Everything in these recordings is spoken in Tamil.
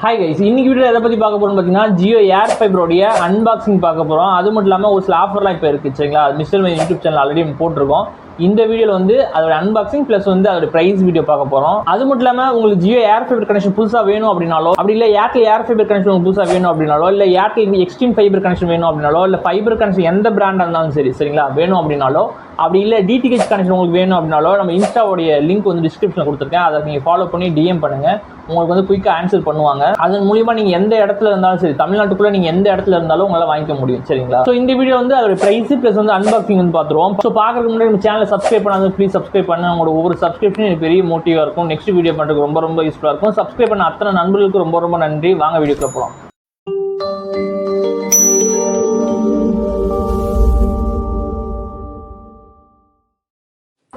ஹாய் கைஸ், இன்னைக்கு வீடியோ எதை பற்றி பார்க்க போகிறோம்னு பார்த்தீங்கன்னா ஜியோ ஏர் ஃபைபரோடைய அன்பாக்சிங் பார்க்க போகிறோம். அது மட்டும் இல்லாமல் ஒரு சில ஆஃபர்லாம் இப்போ இருக்குது சரிங்களா. Mister my YouTube channel already போட்டிருக்கோம். இந்த வீடியோவில் வந்து அதோட அன்பாக்சிங் ப்ளஸ் வந்து அதோட ப்ரைஸ் வீடியோ பார்க்க போகிறோம். அது மட்டும் இல்லாமல் உங்களுக்கு ஜியோ ஏர் ஃபைபர் கனெக்ஷன் புதுசாக வேணும் அப்படின்னாலோ, அப்படி இல்லை ஏர்டெல் ஏர் ஃபைபர் கனெக்ஷன் உங்களுக்கு புதுசாக வேணும் அப்படின்னாலோ, இல்லை ஏர்டெல் எக்ஸ்ட்ரீம் ஃபைபர் கனெக்ஷன் வேணும் அப்படின்னாலோ, இல்லை ஃபைபர் கனெக்ஷன் எந்த பிராண்டாக இருந்தாலும் சரிங்களா வேணும் அப்படின்னாலோ, அப்படி இல்லை டிடிஹெச் கனெக்ஷன் உங்களுக்கு வேணும் அப்படின்னாலோ நம்ம இன்ஸ்டாவோடைய லிங்க் வந்து டிஸ்கிரிப்ஷனில் கொடுத்துருக்கேன். அதை நீங்கள் ஃபாலோ பண்ணி டிஎம் பண்ணுங்கள். உங்களுக்கு வந்து குயிக்காக ஆன்சர் பண்ணுவாங்க. அதன் மூலியமாக நீங்கள் எந்த இடத்துல இருந்தாலும் சரி, தமிழ்நாட்டுக்குள்ளே நீங்கள் எந்த இடத்துல இருந்தாலும் உங்களால் வாங்கிக்க முடியும் சரிங்களா. ஸோ இந்த வீடியோ வந்து அதோட ப்ரைஸ் ப்ளஸ் வந்து அன்பாக்சிங் வந்து பார்த்துருவோம். ஸோ பார்க்கறதுக்கு முன்னாடி நம்ம சேனலை சப்ஸ்கிரைப் பண்ணாத ப்ளீஸ் சப்ஸ்கிரைப் பண்ண. உங்களோட ஒவ்வொரு சப்ஸ்கிரிப்ஷன் எனக்கு பெரிய மோட்டிவாக இருக்கும். நெக்ஸ்ட் வீடியோ பண்ணுறதுக்கு ரொம்ப யூஸ்ஃபுல்லாக இருக்கும். சப்ஸ்கிரைப் பண்ண அத்தனை நண்பர்களுக்கு ரொம்ப நன்றி. வாங்க வீடியோக்குள்ள போகலாம்.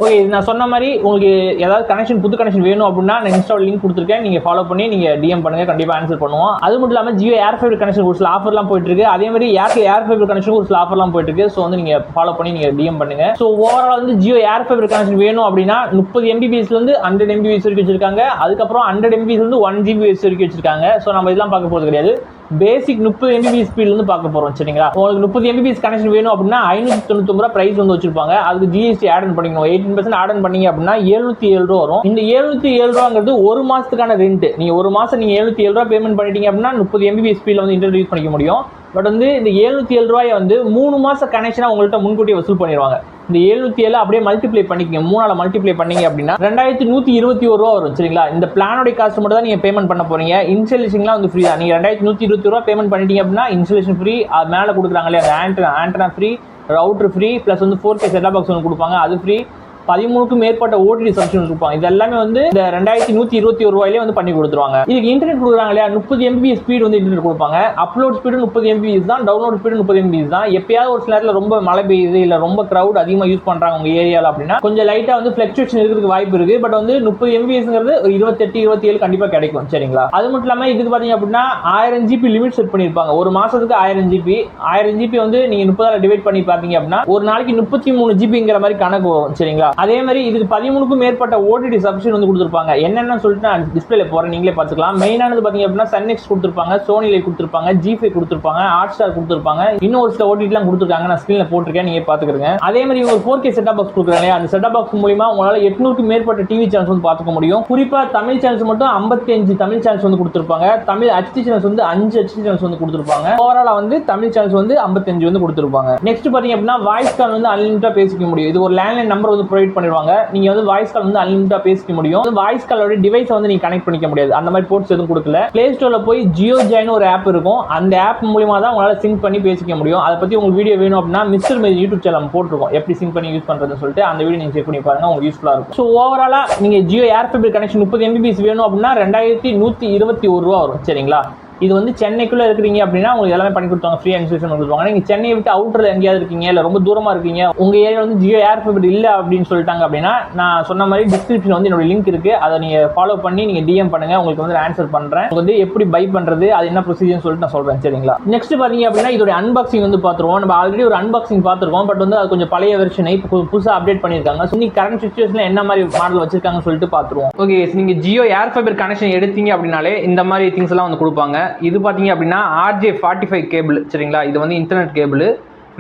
ஓகே, நான் சொன்ன மாதிரி உங்களுக்கு ஏதாவது கனெக்ஷன் புது கனெக்ஷன் வேணும் அப்படின்னா நான் இன்ஸ்டால் லிங்க் கொடுத்துருக்கேன். நீங்கள் ஃபாலோ பண்ணி நீங்கள் டிஎம் பண்ணுங்கள், கண்டிப்பாக ஆன்சர் பண்ணுவோம். அது மட்டும் இல்லாமல் ஜியோ ஏர் ஃபைபர் கனெக்ஷன் ஒரு சில ஆஃபர்லாம் போயிட்டு இருக்கு. அதே மாதிரி ஏர்டெல் ஏர் ஃபைபர் கனெக்ஷன் ஒரு சில ஆஃபர்லாம் போயிட்டு இருக்கு. ஸோ வந்து நீங்கள் ஃபாலோ பண்ணி நீங்கள் டிஎம் பண்ணுங்க. ஸோ ஓவரால் வந்து ஜியோ ஏர் ஃபைபர் கனெக்ஷன் வேணும் அப்படின்னா 30 MBPS இருந்து 100 MBPS வரைக்கும் வச்சிருக்காங்க. அதுக்கப்புறம் 100 MBPS இருந்து 1 GBps வரைக்கும் வச்சிருக்காங்க. ஸோ நம்ம இதெல்லாம் பார்க்க போகிறது கிடையாது. பேசிக் 30 MBPS ஸ்பீட் வந்து பார்க்க போறோம் சரிங்களா. உங்களுக்கு 30 MBPS கனெக்ஷன் வேணும் அப்படின்னா 599 ரூபாய் பிரைஸ் வந்து வச்சிருப்பாங்க. அதுக்கு ஜிஎஸ்டி ஆட் ஆன் பண்ணிக்கணும். 18% ஆட் ஆன் பண்ணீங்க அப்படின்னா 707 ரூபா வரும். இந்த 707 ரூபாங்கிறது ஒரு மாசத்துக்கான ரெண்ட். நீங்க ஒரு மாசம் நீங்க 707 ரூபாய் பேமெண்ட் பண்ணிட்டீங்க அப்படின்னா 30 MBPS ஸ்பீட்ல வந்து இன்டர்நெட் யூஸ் பண்ணிக்க முடியும். பட் வந்து இந்த 707 ரூபாயை வந்து 3 மாச கனெக்ஷனா உங்கள்கிட்ட முன்கூட்டியே வசூல் பண்ணிடுவாங்க. இந்த 707 அப்படியே மல்டிப்ளை பண்ணிக்கங்க. 3ஆல மல்டிப்ளை பண்ணீங்க அப்படின்னா 2121 ரூபா வரும் சரிங்களா. இந்த பிளானோட காஸ்ட் மட்டும் தான் நீங்க பேமெண்ட் பண்ண போறீங்க. இன்ஸ்டாலேஷன்லாம் வந்து ஃப்ரீ தான். நீங்க 2120 ரூபா பேமெண்ட் பண்ணிட்டீங்க அப்படின்னா இன்ஸ்டாலேஷன் ஃப்ரீ. அது மேலே கொடுக்குறாங்களே அந்த antenna free, router free, plus வந்து 4K செட்டப் பாக்ஸ் ஒன்று கொடுப்பாங்க, அது ஃப்ரீ. 13க்கும் மேற்பட்ட ஓடிடி சப்ஸ்கிரிப்ஷன் கொடுப்பாங்க. இது எல்லாமே வந்து இந்த 2121 ரூபாயிலே வந்து பண்ணி கொடுத்துருவாங்க. இதுக்கு இன்டர்நெட் கொடுக்குறாங்க இல்லையா, 30 MBPS ஸ்பீட் வந்து இன்டர்நெட் கொடுப்பாங்க. அப்லோட் ஸ்பீடு 30 MBPS தான், டவுன்லோட் ஸ்பீடு 30 MBPS தான். எப்பயாவது ஒரு சில நேரத்தில் ரொம்ப மழை பெய்யுது இல்லை ரொம்ப கிரௌட் அதிகமாக யூஸ் பண்ணுறாங்க உங்கள் ஏரியாவில் அப்படின்னா கொஞ்சம் லைட்டாக வந்து ஃப்ளக்சுவேஷன் இருக்கிறதுக்கு வாய்ப்பு இருக்கு. பட் வந்து 30 MBPSங்கிறது ஒரு 28-27 கண்டிப்பாக கிடைக்கும் சரிங்களா. அது மட்டும் இல்லாமல் இதுக்கு பார்த்தீங்க அப்படின்னா 1000 GB லிமிட் செட் பண்ணியிருப்பாங்க. ஒரு மாசத்துக்கு 1000 GB வந்து நீங்க 30ஆல் டிவைட் பண்ணி பார்த்தீங்க அப்படின்னா ஒரு நாளைக்கு 33 GBங்கிற மாதிரி கணக்கு வரும் சரிங்களா. அதே மாதிரி இதுக்கு 13க்கும் மேற்பட்ட ஓடிடி சப்ஸ்கிரிப்ஷன் வந்து கொடுத்துருப்பாங்க. என்னென்னு சொல்லிட்டு நான் டிஸ்பிளேல போறேன், நீங்களே பார்த்துக்கலாம். மெயினானது பாத்தீங்க அப்படின்னா சன்நெக்ஸ்ட் கொடுத்துருப்பாங்க, சோனி லைவ் கொடுத்துருப்பாங்க, ஜி5 கொடுத்துருப்பாங்க, ஹாட்ஸ்டார் கொடுத்துருப்பாங்க, இன்னும் ஒரு சில ஓடிடிலாம் கொடுத்துருக்காங்க. நான் ஸ்கிரீன்ல போட்டிருக்கேன், நீங்க பாத்துக்கிறீங்க. அதே மாதிரி ஒரு 4K செட்டப் பாக்ஸ் கொடுக்குறாங்க. அந்த செட்டப் பாக்ஸ் மூலமா உங்களால 800க்கும் மேற்பட்ட டிவி சேனல்ஸ் வந்து பார்த்துக்க முடியும். குறிப்பா தமிழ் சேனல்ஸ் மட்டும் 55 தமிழ் சேனல்ஸ் வந்து கொடுத்துருப்பாங்க. தமிழ் HD சேனல்ஸ் வந்து 5 HD சேனல்ஸ் வந்து கொடுத்துருப்பாங்க. ஓவராலா வந்து தமிழ் சேனல்ஸ் வந்து 55 வந்து கொடுத்துருப்பாங்க. நெக்ஸ்ட் பாத்தீங்க அப்படின்னா வாய்ஸ் கால் வந்து அன்லிமிட்டா பேசிக்க முடியும். இது ஒரு லேண்ட்லைன் நம்பர் வந்து ப்ரொவைட் பண்ணிடுவாங்க. நீங்க வந்து வாய்ஸ் கால் வந்து அன்லிமிட்டா பேசிக்க முடியும். வாய்ஸ் காலோட டிவைஸ் வந்து நீங்க கனெக்ட் பண்ணிக்க முடியாது. அந்த மாதிரி போர்ட்ஸ் எதுவும் கொடுக்கல. பிளே ஸ்டோர்ல போய் ஜியோ ஜாயின் ஒரு ஆப் இருக்கும். அந்த ஆப் மூலமா தான் உங்களால சிங்க் பண்ணி பேசிக்க முடியும். அதை பத்தி உங்களுக்கு வீடியோ வேணும் அப்படின்னா மிஸ்டர் மை யூடியூப் சேனல் போட்டிருக்கோம், எப்படி சிங்க் பண்ணி யூஸ் பண்றதுன்னு சொல்லிட்டு. அந்த வீடியோ நீங்க செக் பண்ணி பாருங்க, உங்களுக்கு யூஸ்ஃபுல்லா இருக்கும். ஸோ ஓவராலா நீங்க ஜியோ ஏர் ஃபைபர் கனெக்ஷன் 30 MBPS வேணும் அப்படின்னா 2121 ரூபா வரும் சரிங்களா. இது வந்து சென்னைக்குள்ள இருக்கிறீங்க அப்படின்னா உங்களுக்கு எல்லாமே பண்ணி கொடுத்தாங்க, ஃப்ரீ இன்ஸ்டாலேஷன் கொடுத்துருவாங்க. நீங்க சென்னையை விட்டு அவுட்டர்ல எங்கேயாவது இருக்கீங்க இல்லை ரொம்ப தூரமா இருக்கீங்க, உங்க ஏரியா வந்து ஜியோ ஏர் ஃபைபர் இல்லை அப்படின்னு சொல்லிட்டாங்க அப்படின்னா நான் சொன்ன மாதிரி டிஸ்கிரிப்ஷன் வந்து என்னோட லிங்க் இருக்கு. அதை நீங்க ஃபாலோ பண்ணி நீங்க டிஎம் பண்ணுங்க, உங்களுக்கு வந்து ஆன்சர் பண்றேன். உங்களுக்கு வந்து எப்படி பை பண்றது, அது என்ன ப்ரொசீஜர்னு சொல்லிட்டு நான் சொல்றேன் சரிங்களா. நெக்ஸ்ட் பாத்தீங்க அப்படின்னா இதோட அன்பாக்சிங் வந்து பார்த்துருவோம். நம்ம ஆல்ரெடி ஒரு அன்பாக்சிங் பார்த்துருக்கோம். பட் வந்து அது கொஞ்சம் பழைய வெர்ஷனை இப்போ புதுசாக அப்டேட் பண்ணியிருக்காங்க. ஸோ இன்னைக்கு கரண்ட் சிச்சுவேஷன்ல என்ன மாதிரி மாடல் வச்சிருக்காங்கன்னு சொல்லிட்டு பார்த்துருவோம். ஓகே, நீங்க ஜியோ ஏர் ஃபைபர் கனெக்ஷன் எடுத்தீங்க அப்படின்னாலே இந்த மாதிரி திங்ஸ் எல்லாம் வந்து கொடுப்பாங்க. இது பாத்தீங்க அப்படின்னா RJ45 கேபிள் சரிங்களா. இது வந்து இன்டர்நெட் கேபிள்.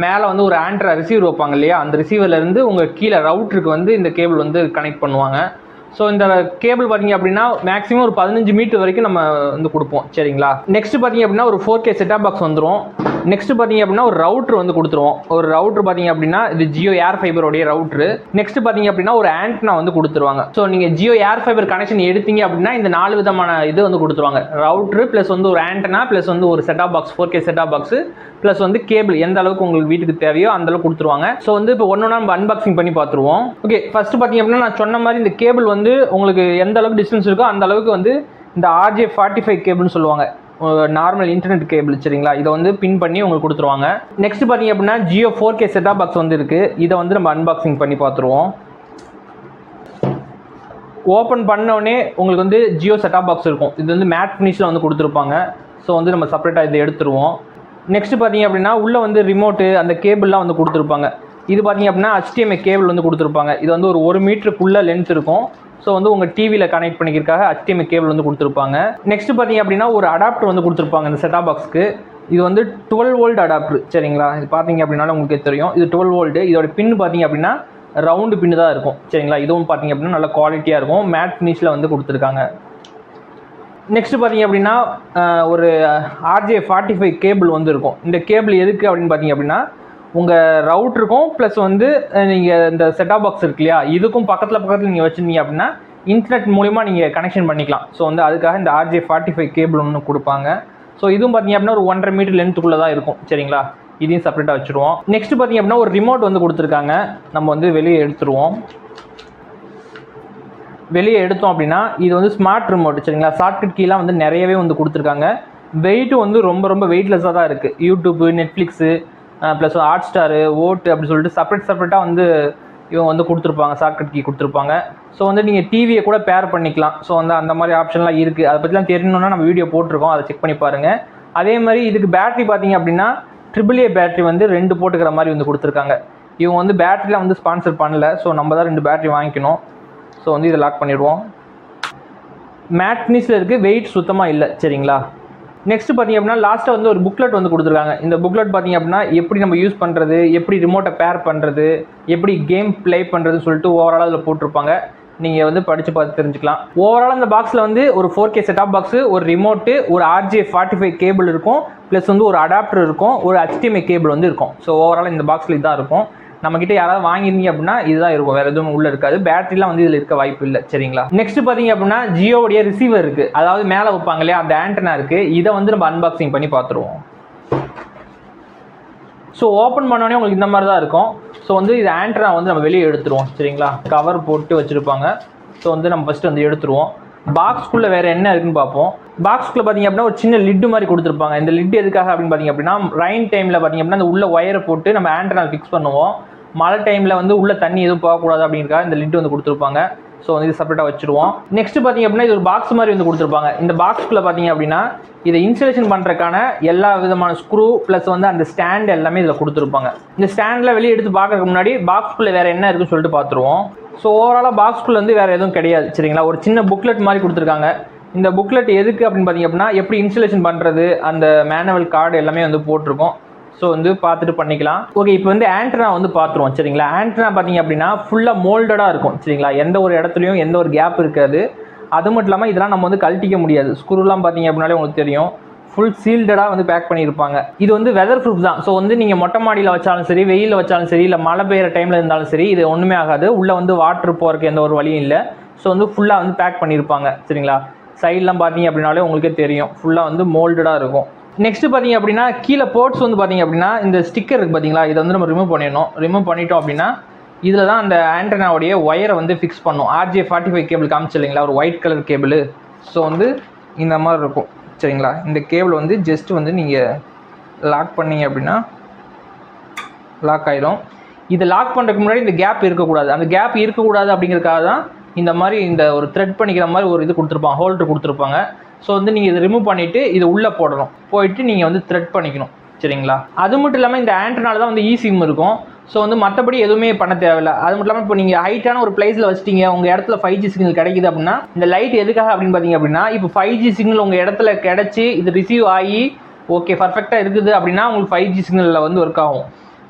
மேலே வந்து ஒரு ஆண்ட்ரா ரிசீவர் வைப்பாங்க இல்லையா, அந்த ரிசீவர்ல இருந்து உங்க கீழே ரவுட்டருக்கு வந்து இந்த கேபிள் வந்து கனெக்ட் பண்ணுவாங்க. ஸோ இந்த கேபிள் பார்த்தீங்க அப்படின்னா மேக்ஸிமம் ஒரு 15 மீட்டர் வரைக்கும் நம்ம வந்து கொடுப்போம் சரிங்களா. நெக்ஸ்ட் பார்த்தீங்க அப்படின்னா ஒரு 4K செட்டப் பாக்ஸ் வந்துடும். நெக்ஸ்ட் பார்த்தீங்க அப்படின்னா ஒரு ரவுட்டர் வந்து கொடுத்துருவோம். ஒரு ரவுட்டர் பார்த்தீங்க அப்படின்னா இது ஜியோ ஏர் ஃபைபரோடைய ரவுட்டர். நெக்ஸ்ட் பார்த்தீங்க அப்படின்னா ஒரு ஆண்டனா வந்து கொடுத்துருவாங்க. ஸோ நீங்கள் ஜியோ ஏர் ஃபைபர் கனெக்ஷன் எடுத்தீங்க அப்படின்னா இந்த 4 விதமான இது வந்து கொடுத்துருவாங்க. ரவுட்டர் ப்ளஸ் வந்து ஒரு ஆண்டனா ப்ளஸ் வந்து ஒரு setup box 4K setup box plus வந்து கேபிள் எந்த அளவுக்கு உங்களுக்கு வீட்டுக்கு தேவையோ அந்த அளவுக்கு கொடுத்துருவாங்க. ஸோ வந்து இப்போ ஒன்னொன்னா நம்ம அன்பாக்சிங் பண்ணி பார்த்துருவோம். ஓகே, ஃபர்ஸ்ட் பார்த்தீங்க அப்படின்னா நான் சொன்ன மாதிரி இந்த கேபிள் வந்து உங்களுக்கு எந்த அளவுக்கு டிஸ்டன்ஸ் இருக்கோ அந்த அளவுக்கு வந்து இந்த RJ45 கேபிள்னு சொல்லுவாங்க, நார்மல் இன்டர்நெட் கேபிள் சரிங்களா. இதை வந்து பின் பண்ணி உங்களுக்கு கொடுத்துருவாங்க. நெக்ஸ்ட் பார்த்தீங்க அப்படின்னா ஜியோ 4K செட்டப் பாக்ஸ் வந்து இருக்கு. இதை வந்து நம்ம அன்பாக்சிங் பண்ணி பார்த்துருவோம். ஓப்பன் பண்ணோடனே உங்களுக்கு வந்து ஜியோ செட்டப் பாக்ஸ் இருக்கும். இது வந்து மேட் ஃபினிஷில் வந்து கொடுத்துருப்பாங்க. ஸோ வந்து நம்ம செப்பரேட்டாக இதை எடுத்துருவோம். நெக்ஸ்ட் பார்த்தீங்க அப்படின்னா உள்ளே வந்து ரிமோட்டு அந்த கேபிள்லாம் வந்து கொடுத்துருப்பாங்க. இது பார்த்தீங்க அப்படின்னா HDMI கேபிள் வந்து கொடுத்துருப்பாங்க. இது வந்து ஒரு 1 மீட்டருக்குள்ள லென்த் இருக்கும். ஸோ வந்து உங்கள் டிவியில் கனெக்ட் பண்ணிக்கிறதுக்காக HDMI கேபிள் வந்து கொடுத்துருப்பாங்க. நெக்ஸ்ட் பார்த்தீங்க அப்படின்னா ஒரு அடாப்டர் வந்து கொடுத்துருப்பாங்க இந்த செட்டாப் பாக்ஸ்க்கு. இது வந்து 12 வோல்ட் அடாப்டர் சரிங்களா. இது பார்த்தீங்க அப்படின்னாலும் உங்களுக்கு தெரியும், இது 12 வோல்ட்டு. இதோட பின் பார்த்தீங்க அப்படின்னா ரவுண்டு பின்னு தான் இருக்கும் சரிங்களா. இதுவும் பார்த்தீங்க அப்படின்னா நல்ல குவாலிட்டியாக இருக்கும், மேட் ஃபினிஷில் வந்து கொடுத்துருக்காங்க. நெக்ஸ்ட் பார்த்தீங்க அப்படின்னா ஒரு RJ45 கேபிள் வந்து இருக்கும். இந்த கேபிள் எதுக்கு அப்படின்னு பார்த்தீங்க அப்படின்னா உங்கள் ரவுட்டருக்கும் ப்ளஸ் வந்து நீங்கள் இந்த செட்டாப் பாக்ஸ் இருக்கு இல்லையா, இதுக்கும் பக்கத்தில் நீங்கள் வச்சுருந்தீங்க அப்படின்னா இன்டர்நெட் மூலிமா நீங்கள் கனெக்ஷன் பண்ணிக்கலாம். ஸோ வந்து அதுக்காக இந்த RJ45 கேபிள் ஒன்று கொடுப்பாங்க. ஸோ இதுவும் பார்த்தீங்க அப்படின்னா ஒரு 1.5 மீட்டர் லென்த்துக்குள்ளே தான் இருக்கும் சரிங்களா. இதையும் செப்பரேட்டாக வச்சுருவோம். நெக்ஸ்ட் பார்த்தீங்க அப்படின்னா ஒரு ரிமோட் வந்து கொடுத்துருக்காங்க. நம்ம வந்து வெளியே எடுத்துருவோம். வெளியே எடுத்தோம் அப்படின்னா இது வந்து ஸ்மார்ட் ரிமோட் சரிங்களா. ஷார்ட்கட் கீலாம் வந்து நிறையவே வந்து கொடுத்துருக்காங்க. வெயிட்டு வந்து ரொம்ப வெயிட்லெஸ்ஸாக தான் இருக்குது. யூடியூப்பு, நெட்ஃப்ளிக்ஸு ப்ளஸ் ஹாட்ஸ்டாரு, ஓட்டு அப்படி சொல்லிட்டு செப்பரேட்டாக வந்து இவங்க வந்து கொடுத்துருப்பாங்க, ஷார்ட்கட் கீ கொடுத்துருப்பாங்க. ஸோ வந்து நீங்கள் டிவியை கூட பேர் பண்ணிக்கலாம். ஸோ வந்து அந்த மாதிரி ஆப்ஷன்லாம் இருக்குது. அதை பற்றிலாம் தெரியணுன்னா நம்ம வீடியோ போட்டிருக்கோம், அதை செக் பண்ணி பாருங்கள். அதே மாதிரி இதுக்கு பேட்டரி பார்த்தீங்க அப்படின்னா AAA பேட்டரி வந்து 2 போட்டுக்கிற மாதிரி வந்து கொடுத்துருக்காங்க. இவங்க வந்து பேட்டரிலாம் வந்து ஸ்பான்சர் பண்ணல. ஸோ நம்ம தான் 2 பேட்டரி வாங்கிக்கணும். ஸோ வந்து இதை லாக் பண்ணிடுவோம். மேட் ஃபினிஷில் இருக்குது, வெயிட் சுத்தமாக இல்லை சரிங்களா. நெக்ஸ்ட் பார்த்தீங்க அப்படின்னா லாஸ்ட்டாக வந்து ஒரு புக்லெட் வந்து கொடுத்துருக்காங்க. இந்த புக்லெட் பார்த்தீங்க அப்படின்னா எப்படி நம்ம யூஸ் பண்ணுறது, எப்படி ரிமோட்டை பேர் பண்ணுறது, எப்படி கேம் ப்ளே பண்ணுறதுன்னு சொல்லிட்டு ஓவராலாக அதில் போட்டிருப்பாங்க. நீங்கள் வந்து படித்து பார்த்து தெரிஞ்சுக்கலாம். ஓவரால் இந்த பாக்ஸில் வந்து ஒரு 4K செட்டாப் பாக்ஸு, ஒரு ரிமோட்டு, ஒரு RJ45 கேபிள் இருக்கும், ப்ளஸ் வந்து ஒரு அடாப்டர் இருக்கும், ஒரு HDMI கேபிள் வந்து இருக்கும். ஸோ ஓவரால் இந்த பாக்ஸில் இதுதான் இருக்கும். நம்மக்கிட்ட யாராவது வாங்கிருந்தீங்க அப்படின்னா இதுதான் இருக்கும், வேறு எதுவும் உள்ளே இருக்காது. பேட்டரிலாம் வந்து இதில் இருக்க வாய்ப்பு இல்லை சரிங்களா. நெக்ஸ்ட் பார்த்தீங்க அப்படின்னா ஜியோவுடைய ரிசீவர் இருக்குது, அதாவது மேலே வைப்பாங்க இல்லையா அந்த ஆண்டனா இருக்குது. இதை வந்து நம்ம அன்பாக்சிங் பண்ணி பார்த்துருவோம். ஸோ ஓப்பன் பண்ணோடனே உங்களுக்கு இந்த மாதிரி தான் இருக்கும். ஸோ வந்து இது ஆண்டனா வந்து நம்ம வெளியே எடுத்துருவோம் சரிங்களா. கவர் போட்டு வச்சுருப்பாங்க. ஸோ வந்து நம்ம ஃபஸ்ட்டு வந்து எடுத்துருவோம். பாக்ஸ்க்குள்ளே வேறு என்ன இருக்குன்னு பார்ப்போம். பாக்ஸ்க்குள்ளே பார்த்தீங்க அப்படின்னா ஒரு சின்ன லிட்டு மாதிரி கொடுத்துருப்பாங்க. இந்த லிட்டு எதுக்காக அப்படின்னு பார்த்தீங்க அப்படின்னா ரெயின் டைமில் பார்த்தீங்க அப்படின்னா அந்த உள்ள ஒயரை போட்டு நம்ம ஆண்டனா ஃபிக்ஸ் பண்ணுவோம். மழை டைமில் வந்து உள்ள தண்ணி எதுவும் போகக்கூடாது அப்படிங்கிறக்காக இந்த லிட்டு வந்து கொடுத்துருப்பாங்க. ஸோ வந்து இது செப்பரேட்டாக வச்சுருவோம். நெக்ஸ்ட் பார்த்தீங்க அப்படின்னா இது ஒரு பாக்ஸ் மாதிரி வந்து கொடுத்துருப்பாங்க. இந்த பாக்ஸ்க்குள்ளே பார்த்தீங்க அப்படின்னா இதை இன்ஸ்டலேஷன் பண்ணுறதுக்கான எல்லா விதமான ஸ்க்ரூ ப்ளஸ் வந்து அந்த ஸ்டாண்ட் எல்லாமே இதில் கொடுத்துருப்பாங்க. இந்த ஸ்டாண்டில் வெளியே எடுத்து பார்க்கறதுக்கு முன்னாடி பாக்ஸ்க்குள்ளே வேறு என்ன இருக்குன்னு சொல்லிட்டு பார்த்துருவோம். ஸோ ஓவராலாக பாக்ஸ்க்குள்ளே வந்து வேறு எதுவும் கிடையாது சரிங்களா. ஒரு சின்ன புக்லெட் மாதிரி கொடுத்துருக்காங்க. இந்த புக்லெட் எதுக்கு அப்படின்னு பார்த்தீங்க அப்படின்னா எப்படி இன்ஸ்டலேஷன் பண்ணுறது, அந்த மேனுவல் கார்டு எல்லாமே வந்து போட்டிருக்கோம். ஸோ வந்து பார்த்துட்டு பண்ணிக்கலாம். ஓகே, இப்போ வந்து ஆண்டனா வந்து பார்த்துருவோம் சரிங்களா. ஆண்டனா பார்த்தீங்க அப்படின்னா ஃபுல்லாக மோல்டடாக இருக்கும் சரிங்களா. எந்த ஒரு இடத்துலையும் எந்த ஒரு கேப் இருக்காது. அது மட்டும் இல்லாமல் இதெல்லாம் நம்ம வந்து கழட்டிக்க முடியாது. ஸ்க்ரூலாம் பார்த்தீங்க அப்படின்னாலே உங்களுக்கு தெரியும் ஃபுல் சீல்டடாக வந்து பேக் பண்ணியிருப்பாங்க. இது வந்து வெதர் ப்ரூஃப் தான். ஸோ வந்து நீங்கள் மொட்டை மாடியில் வச்சாலும் சரி, வெயிலில் வச்சாலும் சரி, இல்லை மழை பெய்கிற டைமில் இருந்தாலும் சரி, இது ஒன்றுமே ஆகாது. உள்ளே வந்து வாட்டர் போகிறதுக்கு எந்த ஒரு வழியும் இல்லை. ஸோ வந்து ஃபுல்லாக வந்து பேக் பண்ணியிருப்பாங்க சரிங்களா. சைட்லாம் பார்த்தீங்க அப்படின்னாலே உங்களுக்கே தெரியும் ஃபுல்லாக வந்து மோல்டடாக இருக்கும். நெக்ஸ்ட் பார்த்தீங்க அப்படின்னா கீழே போர்ட்ஸ் வந்து பார்த்தீங்க அப்படின்னா இந்த ஸ்டிக்கர் இருக்குது பார்த்தீங்களா, இதை வந்து நம்ம ரிமூவ் பண்ணிடணும். ரிமூவ் பண்ணிட்டோம் அப்படின்னா இதில் தான் அந்த ஆண்டனாவுடைய ஒயரை வந்து ஃபிக்ஸ் பண்ணும். RJ45 கேபிள் காமிச்சு இல்லைங்களா, ஒரு ஒயிட் கலர் கேபிள். ஸோ வந்து இந்த மாதிரி இருக்கும் சரிங்களா. இந்த கேபிள் வந்து ஜஸ்ட் வந்து நீங்கள் லாக் பண்ணிங்க அப்படின்னா லாக் ஆகிடும். இதை லாக் பண்ணுறதுக்கு முன்னாடி இந்த கேப் இருக்கக்கூடாது. அந்த கேப் இருக்கக்கூடாது அப்படிங்கிறதுக்காக தான் இந்த மாதிரி இந்த ஒரு த்ரெட் பண்ணிக்கிற மாதிரி ஒரு இது கொடுத்துருப்பாங்க, ஹோல்டர் கொடுத்துருப்பாங்க. ஸோ வந்து நீங்கள் இதை ரிமூவ் பண்ணிவிட்டு இதை உள்ளே போடணும். போயிட்டு நீங்கள் வந்து த்ரெட் பண்ணிக்கணும் சரிங்களா. அது மட்டும் இல்லாமல் இந்த ஆண்டனால தான் வந்து eSIM இருக்கும். ஸோ வந்து மற்றபடி எதுவுமே பண்ண தேவையில்லை. அது மட்டும் இல்லாமல் இப்போ நீங்கள் ஹைட்டான ஒரு பிளேஸில் வச்சிட்டீங்க, உங்கள் இடத்துல 5G சிக்னல் கிடைக்குது அப்படின்னா இந்த லைட் எதுக்காக அப்படின்னு பார்த்தீங்க அப்படின்னா இப்போ 5G சிக்னல் உங்கள் இடத்துல கிடச்சி இது ரிசீவ் ஆகி ஓகே பர்ஃபெக்டாக இருக்குது அப்படின்னா உங்களுக்கு 5G சிக்னலில் வந்து ஒர்க் ஆகும்.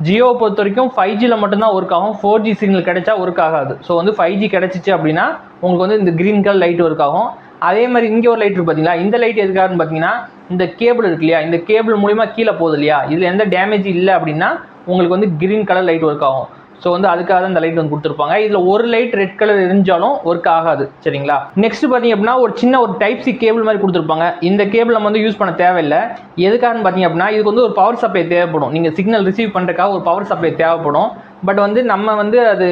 ஜியோவை பொறுத்த வரைக்கும் 5Gயில் மட்டும்தான் ஒர்க் ஆகும். 4G சிக்னல் கிடைச்சா ஒர்க் ஆகாது. ஸோ வந்து 5G கிடைச்சிச்சு அப்படின்னா உங்களுக்கு வந்து இந்த க்ரீன் கலர் லைட் ஒர்க் ஆகும். அதே மாதிரி இங்கே ஒரு லைட் இருக்குது பார்த்தீங்களா, இந்த லைட் எதுக்காகன்னு பார்த்தீங்கன்னா இந்த கேபிள் இருக்கு இல்லையா, இந்த கேபிள் மூலிமா கீழே போகுது இல்லையா, இதில் எந்த டேமேஜ் இல்லை அப்படின்னா உங்களுக்கு வந்து க்ரீன் கலர் லைட் ஒர்க் ஆகும். ஸோ வந்து அதுக்காக தான் இந்த லைட் வந்து கொடுத்துருப்பாங்க. இதில் ஒரு லைட் ரெட் கலர் இருந்தாலும் ஒர்க் ஆகாது சரிங்களா. நெக்ஸ்ட் பார்த்தீங்க அப்படின்னா ஒரு சின்ன ஒரு டைப் சி கேபிள் மாதிரி கொடுத்துருப்பாங்க. இந்த கேபிள் நம்ம வந்து யூஸ் பண்ண தேவையில்லை. எதுக்காகன்னு பார்த்தீங்க அப்படின்னா இதுக்கு வந்து ஒரு பவர் சப்ளை தேவைப்படும். நீங்கள் சிக்னல் ரிசீவ் பண்ணுறதுக்காக ஒரு பவர் சப்ளை தேவைப்படும். பட் வந்து நம்ம வந்து அது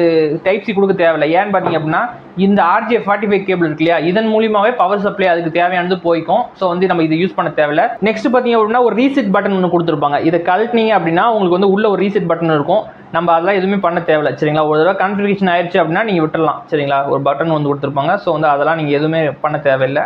டைப் சி கொடுக்க தேவையில்லை. ஏன்னு பார்த்தீங்க அப்படின்னா இந்த RJ45 கேபிள் இருக்கு இல்லையா, இதன் மூலியமாகவே பவர் சப்ளை அதுக்கு தேவையானது போய்க்கும். ஸோ வந்து நம்ம இதை யூஸ் பண்ண தேவையில்லை. நெக்ஸ்ட் பார்த்தீங்க அப்படின்னா ஒரு ரீசெட் பட்டன் ஒன்று கொடுத்துருப்பாங்க. இதை கழட்டினீங்க அப்படின்னா உங்களுக்கு வந்து உள்ள ஒரு ரீசெட் பட்டன் இருக்கும். நம்ம அதெல்லாம் எதுவுமே பண்ண தேவையில்லை சரிங்களா. ஒரு தடவை கான்ஃபிகரேஷன் ஆயிடுச்சு அப்படின்னா நீங்கள் விட்டுடலாம் சரிங்களா. ஒரு பட்டன் வந்து கொடுத்துருப்பாங்க. ஸோ வந்து அதெல்லாம் நீங்கள் எதுவுமே பண்ண தேவையில்லை.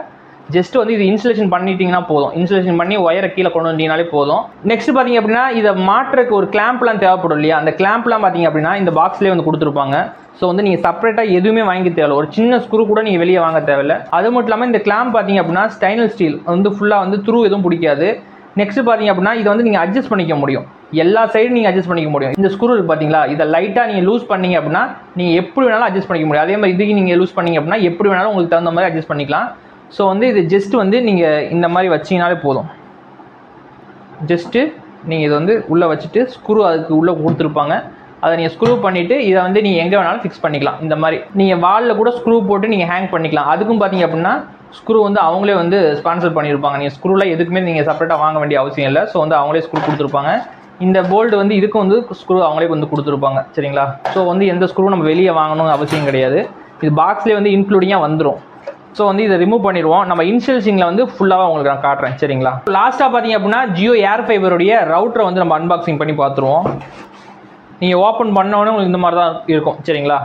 ஜஸ்ட் வந்து இது இன்ஸ்டலேஷன் பண்ணிட்டீங்கன்னா போதும். இன்ஸ்டலேஷன் பண்ணி ஒயரை கீழே கொண்டு வந்தீங்கனாலே போதும். நெக்ஸ்ட் பார்த்தீங்க அப்படின்னா இதை மாற்றுறதுக்கு ஒரு கிளாம்ப்லாம் தேவைப்படும் இல்லையா, அந்த கிளாம்ப்லாம் பார்த்தீங்க அப்படின்னா இந்த பாக்ஸ்லேயே வந்து கொடுத்துருப்பாங்க. ஸோ வந்து நீங்கள் செப்பரேட்டாக எதுவுமே வாங்கி தேவையில்ல, ஒரு சின்ன ஸ்க்ரூ கூட நீங்கள் வெளியே வாங்க தேவையில்லை. அது மட்டும் இல்லாமல் இந்த கிளாம்ப் பார்த்தீங்க அப்படின்னா ஸ்டைனல் ஸ்டீல் வந்து ஃபுல்லாக வந்து த்ரூ எதுவும் பிடிக்காது. நெக்ஸ்ட் பார்த்தீங்க அப்படின்னா இதை வந்து நீங்கள் அட்ஜஸ்ட் பண்ணிக்க முடியும், எல்லா சைடும் நீங்கள் அட்ஜஸ்ட் பண்ணிக்க முடியும். இந்த ஸ்க்ரூ இருக்குது பார்த்தீங்களா, இதை லைட்டாக நீங்கள் லூஸ் பண்ணீங்க அப்படின்னா நீங்கள் எப்படி வேணாலும் அட்ஜஸ்ட் பண்ணிக்க முடியும். அதே மாதிரி இதுக்கு நீங்கள் லூஸ் பண்ணீங்க அப்படின்னா எப்படி வேணாலும் உங்களுக்கு தகுந்த மாதிரி அட்ஜஸ்ட் பண்ணிக்கலாம். ஸோ வந்து இது ஜஸ்ட் வந்து நீங்கள் இந்த மாதிரி வச்சிங்கனாலே போதும். ஜஸ்ட்டு நீங்கள் இதை வந்து உள்ளே வச்சுட்டு ஸ்க்ரூ அதுக்கு உள்ளே கொடுத்துருப்பாங்க, அதை நீங்கள் ஸ்க்ரூ பண்ணிவிட்டு இதை வந்து நீங்கள் எங்கே வேணாலும் ஃபிக்ஸ் பண்ணிக்கலாம். இந்த மாதிரி நீங்கள் வாலில் கூட ஸ்க்ரூ போட்டு நீங்கள் ஹேங் பண்ணிக்கலாம். அதுக்கும் பார்த்தீங்க அப்படின்னா ஸ்க்ரூ வந்து அவங்களே வந்து ஸ்பான்சர் பண்ணியிருப்பாங்க. நீங்கள் ஸ்க்ரூலாம் எதுக்குமே நீங்கள் செப்பரேட்டாக வாங்க வேண்டிய அவசியம் இல்லை. ஸோ வந்து அவங்களே ஸ்க்ரூ கொடுத்துருப்பாங்க. இந்த போல்டு வந்து இதுக்கும் வந்து ஸ்க்ரூ அவங்களே வந்து கொடுத்துருப்பாங்க. சரிங்களா, ஸோ வந்து எந்த ஸ்க்ரூ நம்ம வெளியே வாங்கணும்னு அவசியம் கிடையாது, இது பாக்ஸ்லேயே வந்து இன்க்ளூடிங்காக வந்துடும். ஸோ வந்து இதை ரிமூவ் பண்ணிடுவோம். நம்ம இன்ஸ்டலேஷனில் வந்து ஃபுல்லாக உங்களுக்கு நான் காட்டுறேன். சரிங்களா, லாஸ்ட்டாக பார்த்தீங்க அப்படின்னா ஜியோ ஏர் ஃபைபருடைய ரவுட்டரை வந்து நம்ம அன்பாக்சிங் பண்ணி பார்த்துருவோம். நீங்கள் ஓப்பன் பண்ணோன்னே உங்களுக்கு இந்த மாதிரி தான் இருக்கும். சரிங்களா,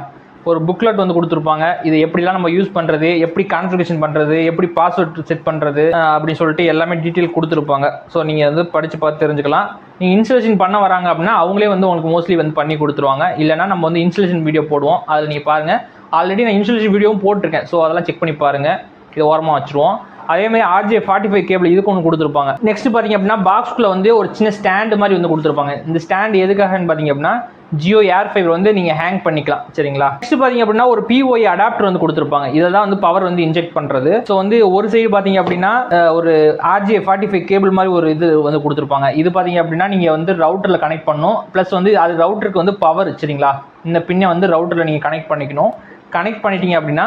ஒரு புக்லெட் வந்து கொடுத்துருப்பாங்க, இது எப்படிலாம் நம்ம யூஸ் பண்ணுறது, எப்படி கான்ஃபிகரேஷன் பண்ணுறது, எப்படி பாஸ்வேர்ட் செட் பண்ணுறது அப்படின்னு சொல்லிட்டு எல்லாமே டீட்டெயில் கொடுத்துருப்பாங்க. ஸோ நீங்கள் வந்து படித்து பார்த்து தெரிஞ்சுக்கலாம். நீங்கள் இன்ஸ்டலேஷன் பண்ண வராங்க அப்படின்னா அவங்களே வந்து உங்களுக்கு மோஸ்ட்லி வந்து பண்ணி கொடுத்துருவாங்க. இல்லைனா நம்ம வந்து இன்ஸ்டலேஷன் வீடியோ போடுவோம், அதில் நீங்கள் பாருங்கள். ஆல்ரெடி நான் இன்ஸ்டலேஷன் வீடியோவும் போட்டிருக்கேன். ஸோ அதெல்லாம் செக் பண்ணி பாருங்கள். இதை ஓரமாக வச்சுருவோம். அதேமாதிரி RJ45 கேபிள் இதுக்கு ஒன்று கொடுத்துருப்பாங்க. நெக்ஸ்ட் பார்த்தீங்க அப்படின்னா பாக்ஸ்குள்ளே வந்து ஒரு சின்ன ஸ்டாண்டு மாதிரி வந்து கொடுத்துருப்பாங்க. இந்த ஸ்டாண்டு எதுக்காகன்னு பார்த்தீங்க அப்படின்னா ஜியோ ஏர் ஃபைபர் வந்து நீங்கள் ஹேங் பண்ணிக்கலாம். சரிங்களா, நெக்ஸ்ட் பார்த்தீங்க அப்படின்னா ஒரு POE அடாப்டர் வந்து கொடுத்துருப்பாங்க. இதை தான் வந்து பவர் வந்து இன்ஜெக்ட் பண்ணுறது. ஸோ வந்து ஒரு சைடு பார்த்தீங்க அப்படின்னா ஒரு RJ45 கேபிள் மாதிரி ஒரு இது வந்து கொடுத்துருப்பாங்க. இது பார்த்தீங்க அப்படின்னா நீங்கள் வந்து ரவுட்டரில் கனெக்ட் பண்ணணும். ப்ளஸ் வந்து அது ரவுட்டருக்கு வந்து பவர். சரிங்களா, இந்த பின்னை வந்து ரவுட்டரில் நீங்கள் கனெக்ட் பண்ணிக்கணும். கனெக்ட் பண்ணிட்டீங்க அப்படின்னா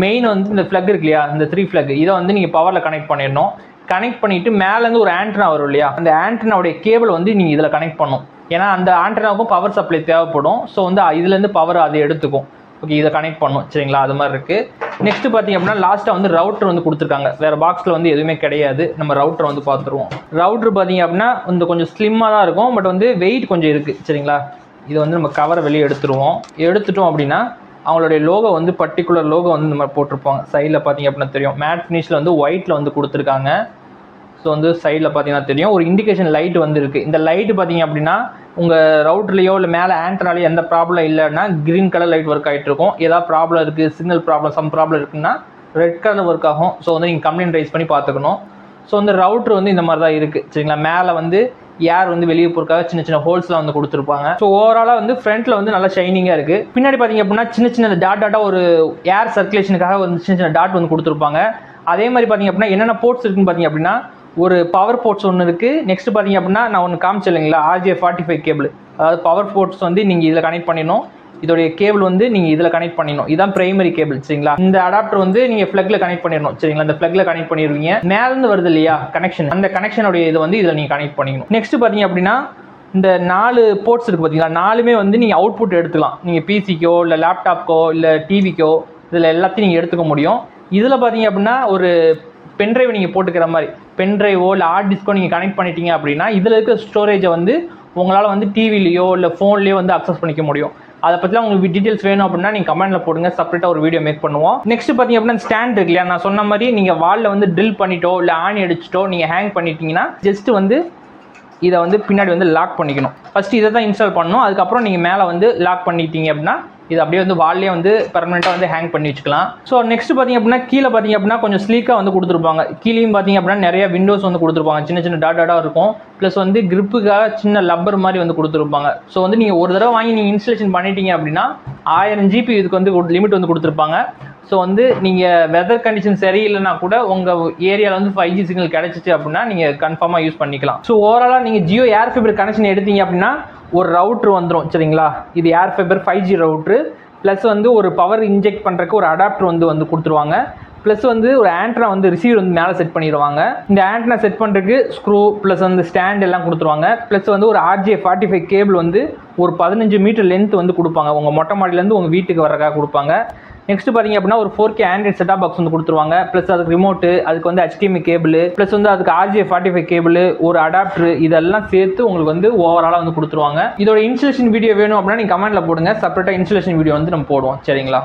மெயின் வந்து இந்த ஃப்ளக் இருக்கு இல்லையா, இந்த 3 ஃப்ளக், இதை வந்து நீங்கள் பவரில் கனெக்ட் பண்ணிடணும். கனெக்ட் பண்ணிவிட்டு மேலேருந்து ஒரு ஆண்டனா வரும் இல்லையா, அந்த ஆண்டனாவுடைய கேபிள் வந்து நீங்கள் இதில் கனெக்ட் பண்ணணும். ஏன்னா அந்த ஆண்டனாவுக்கும் பவர் சப்ளை தேவைப்படும். ஸோ வந்து இதுலேருந்து பவர் அது எடுத்துக்கும். ஓகே, இதை கனெக்ட் பண்ணும். சரிங்களா, அது மாதிரி இருக்குது. நெக்ஸ்ட் பார்த்தீங்க அப்படின்னா லாஸ்ட்டாக வந்து ரவுட்டர் வந்து கொடுத்துருக்காங்க. வேறு பாக்ஸில் வந்து எதுவுமே கிடையாது. நம்ம ரவுட்டர் வந்து பார்த்துருவோம். ரவுட்ரு பார்த்தீங்க அப்படின்னா இந்த கொஞ்சம் ஸ்லிம்மாக தான் இருக்கும், பட் வந்து வெயிட் கொஞ்சம் இருக்குது. சரிங்களா, இதை வந்து நம்ம கவரை வெளியே எடுத்துட்டோம் அப்படின்னா அவங்களுடைய லோகோ வந்து பர்டிகுலர் லோகோ வந்து இந்த மாதிரி போட்டிருப்பாங்க. சைடில் பார்த்தீங்க அப்படின்னா தெரியும், மேட் ஃபினிஷில் வந்து ஒயிட்டில் வந்து கொடுத்துருக்காங்க. ஸோ வந்து சைடில் பார்த்தீங்கன்னா தெரியும் ஒரு இண்டிகேஷன் லைட் வந்து இருக்குது. இந்த லைட்டு பார்த்தீங்க அப்படின்னா உங்கள் ரவுட்டர்லையோ இல்லை மேலே ஆண்டனாலையோ எந்த ப்ராப்ளம் இல்லைன்னா க்ரீன் கலர் லைட் ஒர்க் ஆகிட்டு இருக்கும். ஏதாவது ப்ராப்ளம் இருக்குது, சிக்னல் ப்ராப்ளம், சம் ப்ராப்ளம் இருக்குன்னா ரெட் கலர் ஒர்க் ஆகும். ஸோ வந்து நீங்கள் கம்ப்ளைண்ட் ரைஸ் பண்ணி பார்த்துக்கணும். ஸோ வந்து ரவுட்ரு வந்து இந்த மாதிரி தான் இருக்குது. சரிங்களா, மேலே வந்து ஏர் வந்து வெளியே போகிறக்காக சின்ன சின்ன ஹோல்ஸ்லாம் வந்து கொடுத்துருப்பாங்க. ஸோ ஓவராலாக வந்து ஃப்ரண்ட்டில் வந்து நல்லா ஷைனிங்காக இருக்குது. பின்னாடி பார்த்தீங்க அப்படின்னா சின்ன சின்ன டாட்டாக ஒரு ஏர் சர்க்குலேஷனுக்காக வந்து சின்ன சின்ன டாட் வந்து கொடுத்துருப்பாங்க. அதே மாதிரி பார்த்தீங்க அப்படின்னா என்னென்ன போர்ட்ஸ் இருக்குன்னு பார்த்தீங்க அப்படின்னா ஒரு பவர் போர்ட்ஸ் ஒன்று இருக்குது. நெக்ஸ்ட் பார்த்தீங்க அப்படின்னா நான் ஒன்று காமிச்சேன் இல்லைங்களா, RJ45 கேபிள், அதாவது பவர் போர்ட்ஸ் வந்து நீங்கள் இதில் கனெக்ட் பண்ணிடணும். இதோடைய கேபிள் வந்து நீங்கள் இதில் கனெக்ட் பண்ணிடணும். இதுதான் பிரைமரி கேபிள். சரிங்களா, இந்த அடாப்டர் வந்து நீங்கள் ஃப்ளக்ல கனெக்ட் பண்ணிடணும். சரிங்களா, இந்த ஃப்ளக்ல கனெக்ட் பண்ணிடுவீங்க. மேலேருந்து வருது இல்லையா கனெக்ஷன், அந்த கனெக்ஷனுடைய இது வந்து இதில் நீங்கள் கனெக்ட் பண்ணிக்கணும். நெக்ஸ்ட் பார்த்தீங்க அப்படின்னா இந்த 4 போர்ட்ஸ் இருக்குது பார்த்தீங்களா, 4மே வந்து நீங்கள் அவுட்புட் எடுத்துக்கலாம். நீங்கள் பிசிக்கோ இல்லை லேப்டாப்க்கோ இல்லை டிவிக்கோ இதில் எல்லாத்தையும் நீங்கள் எடுத்துக்க முடியும். இதில் பார்த்தீங்க அப்படின்னா ஒரு பென்ட்ரைவ் நீங்கள் போட்டுக்கிற மாதிரி பென்ட்ரைவோ இல்லை ஹார்ட் டிஸ்கோ நீங்கள் கனெக்ட் பண்ணிட்டீங்க அப்படின்னா இதில் இருக்க ஸ்டோரேஜை வந்து உங்களால் வந்து டிவிலையோ இல்லை ஃபோன்லேயோ வந்து அக்சஸ் பண்ணிக்க முடியும். அதை பற்றிலாம் உங்களுக்கு டீட்டெயில்ஸ் வேணும் அப்படின்னா நீங்கள் கமெண்ட்டில் போடுங்க, செப்பரேட்டாக ஒரு வீடியோ மேக் பண்ணுவோம். நெக்ஸ்ட் பார்த்தீங்க அப்படின்னா ஸ்டாண்ட் இருக்கு இல்லையா, நான் சொன்ன மாதிரி நீங்கள் வாலில் வந்து ட்ரில் பண்ணிட்டோ இல்லை ஆணி அடிச்சிட்டோ நீங்கள் ஹேங் பண்ணிட்டீங்கன்னா ஜஸ்ட் வந்து இதை வந்து பின்னாடி வந்து லாக் பண்ணிக்கணும். ஃபஸ்ட்டு இதை தான் இன்ஸ்டால் பண்ணணும். அதுக்கப்புறம் நீங்கள் மேலே வந்து லாக் பண்ணிட்டீங்க அப்படின்னா இது அப்படியே வந்து வால்லே வந்து பெர்மனெண்ட்டாக வந்து ஹேங் பண்ணி வச்சுக்கலாம். ஸோ நெக்ஸ்ட் பார்த்தீங்க அப்படின்னா கீழே பார்த்தீங்க அப்படின்னா கொஞ்சம் ஸ்லீக்காக வந்து கொடுத்துருப்பாங்க. கீழேயும் பார்த்தீங்க அப்படின்னா நிறைய விண்டோஸ் வந்து கொடுத்துருப்பாங்க, சின்ன சின்ன டாட்டாக இருக்கும். ப்ளஸ் வந்து கிரிப்புக்காக சின்ன லப்பர் மாதிரி வந்து கொடுத்துருப்பாங்க. ஸோ வந்து நீங்கள் ஒரு தடவை வாங்கி நீங்கள் இன்ஸ்டலேஷன் பண்ணிட்டீங்க அப்படின்னா 1000 GB இதுக்கு வந்து லிமிட் வந்து கொடுத்துருப்பாங்க. ஸோ வந்து நீங்கள் வெதர் கண்டிஷன் சரியில்லைனா கூட உங்கள் ஏரியாவில் வந்து 5G சிக்னல் கிடச்சிச்சு அப்படின்னா நீங்கள் கன்ஃபார்மாக யூஸ் பண்ணிக்கலாம். ஸோ ஓவராலாக நீங்கள் ஜியோ ஏர் ஃபைபர் கனெக்ஷன் எடுத்தீங்க அப்படின்னா ஒரு ரவுட்ரு வந்துடும். சரிங்களா, இது ஏர் ஃபைபர் 5G ரவுட்ரு. ப்ளஸ் வந்து ஒரு பவர் இன்ஜெக்ட் பண்ணுறதுக்கு ஒரு அடாப்டர் வந்து கொடுத்துருவாங்க. ப்ளஸ் வந்து ஒரு ஆண்டனா வந்து ரிசீவர் வந்து மேலே செட் பண்ணிடுவாங்க. இந்த ஆண்டனா செட் பண்ணுறதுக்கு ஸ்க்ரூ ப்ளஸ் வந்து ஸ்டாண்ட் எல்லாம் கொடுத்துருவாங்க. ப்ளஸ் வந்து ஒரு RJ45 கேபிள் வந்து ஒரு 15 மீட்டர் லென்த் வந்து கொடுப்பாங்க. உங்கள் மொட்டை மாடிலேருந்து உங்கள் வீட்டுக்கு வரக்காக கொடுப்பாங்க. நெக்ஸ்ட் பார்த்தீங்க அப்படின்னா ஒரு 4K ஆண்ட்ராய்ட் செட்டாப் பாக்ஸ் வந்து கொடுத்துருவாங்க. ப்ளஸ் அதுக்கு ரிமோட்டு, அதுக்கு வந்து HDMI கேபிள், ப்ளஸ் வந்து அதுக்கு RJ45 கேபிள், ஒரு அடாப்டர், இதெல்லாம் சேர்த்து உங்களுக்கு வந்து ஓவராலாக வந்து கொடுத்துருவாங்க. இதோட இன்ஸ்டலேஷன் வீடியோ வேணும் அப்படின்னா நீங்கள் கமெண்ட்டில் போடுங்க, செப்பரேட்டாக இன்ஸ்டலேஷன் வீடியோ வந்து நம்ம போடுவோம். சரிங்களா.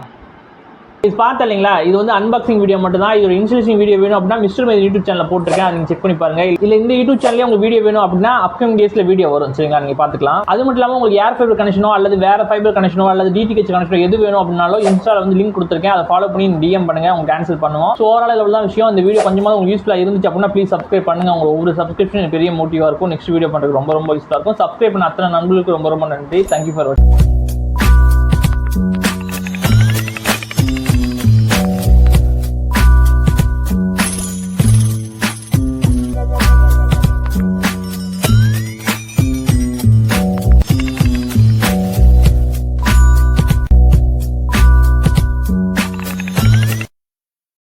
இது பார்த்தா இல்லைங்களா, இது வந்து அன்பாக்சிங் வீடியோ மட்டும் தான். இது இன்ஸ்டாலேஷன் வீடியோ வேணும் அப்படின்னா மிஸ்டர் மைத் யூடியூப் சேனல் போட்டிருக்கேன், அதை நீங்க செக் பண்ணி பாருங்க. இல்ல இந்த யூடியூப் சேனல்ல உங்களுக்கு வீடியோ வேணும் அப்படின்னா அப்கமிங் டேஸ்ல வீடியோ வரும், சரிங்களா, நீங்க பாத்துக்கலாம். அது மட்டும் இல்லாம உங்களுக்கு ஏர் ஃபைபர் கனெக்ஷனோ அல்லது வேற ஃபைபர் கனெக்ஷனோ அல்லது டிடிஹெச் கனெக்ஷனோ எது வேணும் அப்படின்னாலும் இன்ஸ்டால வந்து லிங்க் கொடுத்துருக்கேன், அதை ஃபாலோ பண்ணி டிஎம் பண்ணுங்க, உங்களுக்கு கேன்சல் பண்ணுவோம். ஸோ ஓவரால் லெவல் தான் விஷயம். இந்த வீடியோ கொஞ்சமா உங்களுக்கு யூஸ்ஃபுல்லா இருந்துச்சு அப்படின்னா ப்ளீஸ் சப்ஸ்கிரைப் பண்ணுங்க. உங்களுக்கு ஒவ்வொரு சப்ஸ்கிரிப்ஷன் பெரிய மோட்டிவா இருக்கும். நெக்ஸ்ட் வீடியோ பண்றதுக்கு ரொம்ப யூஸ்ஃபுல்லா இருக்கும். சப்ஸ்கிரைப் பண்ண அத்தனை நண்பர்களுக்கு ரொம்ப நன்றி. தேங்க்யூ ஃபார் வாட்சிங்.